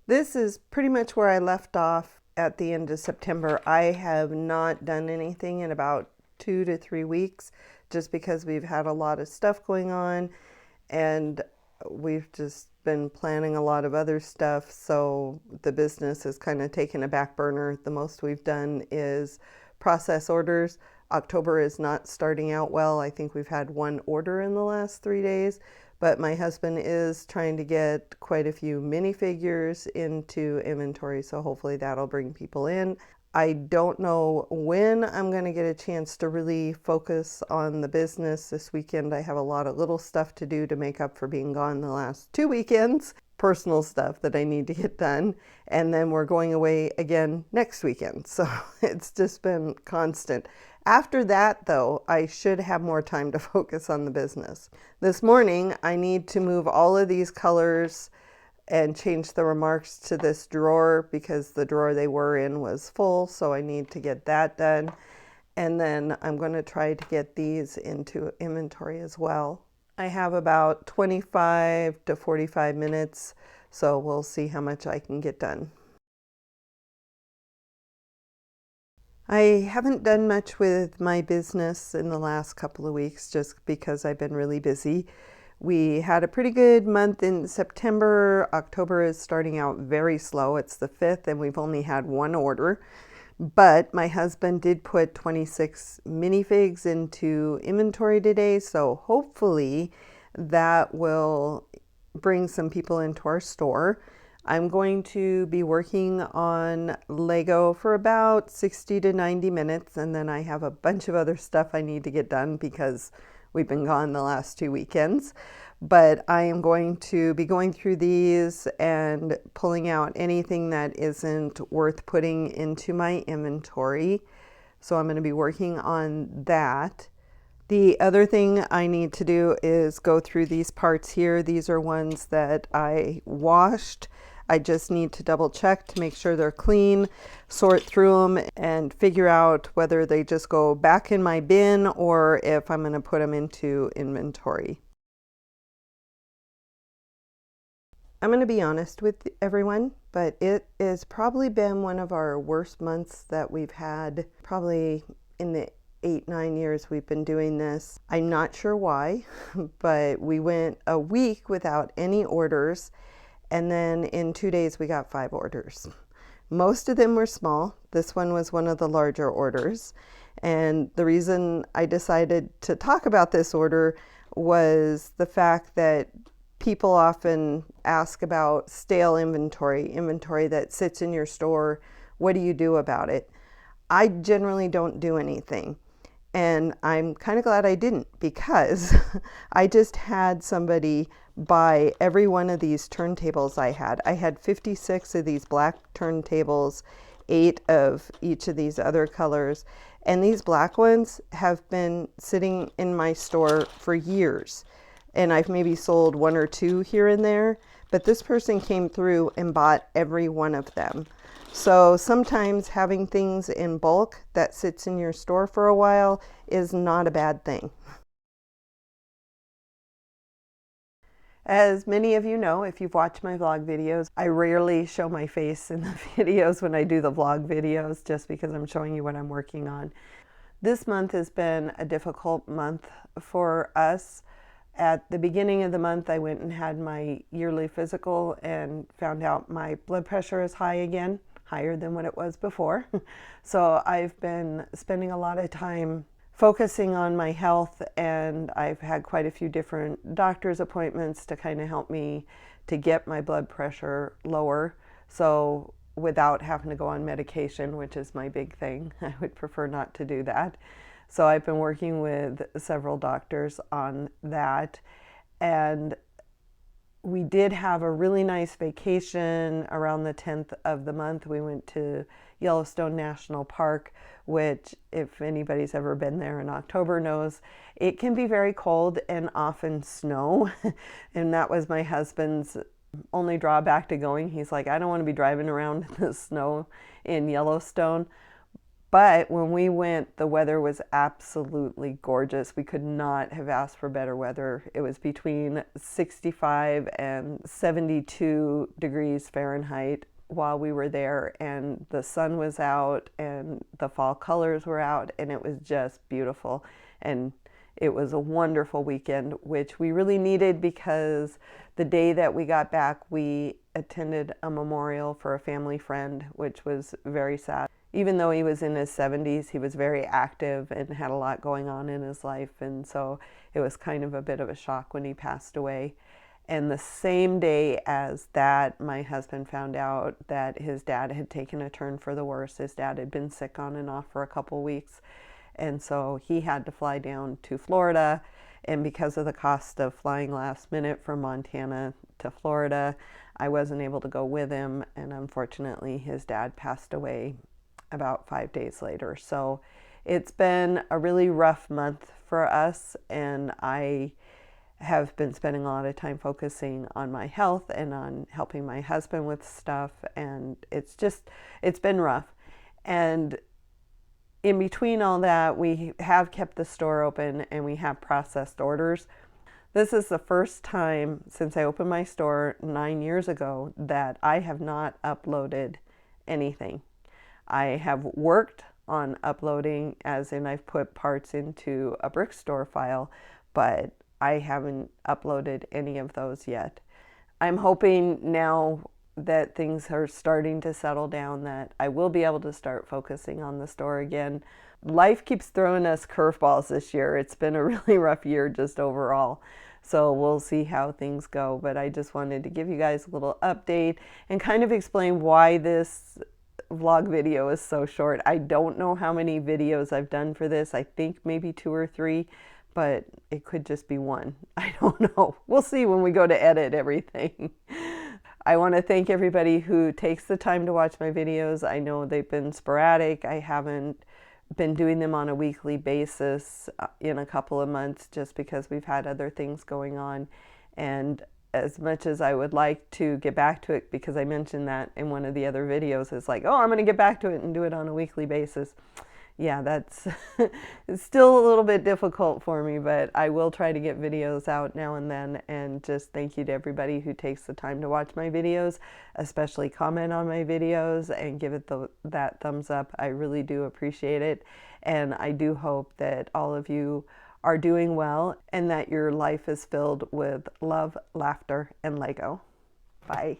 This is pretty much where I left off at the end of September. I have not done anything in about 2 to 3 weeks just because we've had a lot of stuff going on and we've just been planning a lot of other stuff. So the business has kind of taken a back burner. The most we've done is process orders. October is not starting out well. I think we've had one order in the last 3 days, but my husband is trying to get quite a few minifigures into inventory, so hopefully that'll bring people in. I don't know when I'm going to get a chance to really focus on the business this weekend. I have a lot of little stuff to do to make up for being gone the last 2 weekends, personal stuff that I need to get done, and then we're going away again next weekend. So it's just been constant. After that, though, I should have more time to focus on the business. This morning, I need to move all of these colors and change the remarks to this drawer because the drawer they were in was full, so I need to get that done. And then I'm going to try to get these into inventory as well. I have about 25 to 45 minutes, so we'll see how much I can get done. I haven't done much with my business in the last couple of weeks just because I've been really busy. We had a pretty good month in September. October is starting out very slow. It's the 5th and we've only had one order. But my husband did put 26 minifigs into inventory today, so hopefully that will bring some people into our store. I'm going to be working on Lego for about 60 to 90 minutes, and then I have a bunch of other stuff I need to get done because we've been gone the last 2 weekends. But I am going to be going through these and pulling out anything that isn't worth putting into my inventory. So I'm going to be working on that. The other thing I need to do is go through these parts here. These are ones that I washed. I just need to double check to make sure they're clean, sort through them, and figure out whether they just go back in my bin or if I'm going to put them into inventory. I'm going to be honest with everyone, but it has probably been one of our worst months that we've had, probably in the 8-9 years we've been doing this. I'm not sure why, but we went a week without any orders, and then in 2 days we got 5 orders. Most of them were small. This one was one of the larger orders, and the reason I decided to talk about this order was the fact that people often ask about stale inventory that sits in your store. What do you do about it? I generally don't do anything. And I'm kind of glad I didn't, because I just had somebody buy every one of these turntables I had. I had 56 of these black turntables, 8 of each of these other colors. And these black ones have been sitting in my store for years. And I've maybe sold 1 or 2 here and there, but this person came through and bought every one of them. So sometimes having things in bulk that sits in your store for a while is not a bad thing. As many of you know, if you've watched my vlog videos, I rarely show my face in the videos when I do the vlog videos, just because I'm showing you what I'm working on. This month has been a difficult month for us. At the beginning of the month, I went and had my yearly physical and found out my blood pressure is high again, higher than what it was before. So I've been spending a lot of time focusing on my health, and I've had quite a few different doctor's appointments to kind of help me to get my blood pressure lower. So without having to go on medication, which is my big thing, I would prefer not to do that. So I've been working with several doctors on that, and we did have a really nice vacation around the 10th of the month. We went to Yellowstone National Park, which, if anybody's ever been there in October, knows it can be very cold and often snow. And that was my husband's only drawback to going. He's like, I don't want to be driving around in the snow in Yellowstone. But when we went, the weather was absolutely gorgeous. We could not have asked for better weather. It was between 65 and 72 degrees Fahrenheit while we were there, and the sun was out and the fall colors were out, and it was just beautiful. And it was a wonderful weekend, which we really needed because the day that we got back, we attended a memorial for a family friend, which was very sad. Even though he was in his 70s, he was very active and had a lot going on in his life. And so it was kind of a bit of a shock when he passed away. And the same day as that, my husband found out that his dad had taken a turn for the worse. His dad had been sick on and off for a couple weeks. And so he had to fly down to Florida. And because of the cost of flying last minute from Montana to Florida, I wasn't able to go with him. And unfortunately, his dad passed away about 5 days later. So it's been a really rough month for us, and I have been spending a lot of time focusing on my health and on helping my husband with stuff, and it's been rough. And in between all that, we have kept the store open and we have processed orders. This is the first time since I opened my store 9 years ago that I have not uploaded anything. I have worked on uploading, as in I've put parts into a brick store file, but I haven't uploaded any of those yet. I'm hoping now that things are starting to settle down that I will be able to start focusing on the store again. Life keeps throwing us curveballs this year. It's been a really rough year just overall. So we'll see how things go, but I just wanted to give you guys a little update and kind of explain why this vlog video is so short. I don't know how many videos I've done for this. I think maybe 2 or 3, but it could just be 1. I don't know. We'll see when we go to edit everything. I want to thank everybody who takes the time to watch my videos. I know they've been sporadic. I haven't been doing them on a weekly basis in a couple of months just because we've had other things going on. And as much as I would like to get back to it, because I mentioned that in one of the other videos, it's like, oh, I'm going to get back to it and do it on a weekly basis. Yeah, that's it's still a little bit difficult for me, but I will try to get videos out now and then. And just thank you to everybody who takes the time to watch my videos, especially comment on my videos and give it that thumbs up. I really do appreciate it. And I do hope that all of you are doing well and that your life is filled with love, laughter, and Lego. Bye.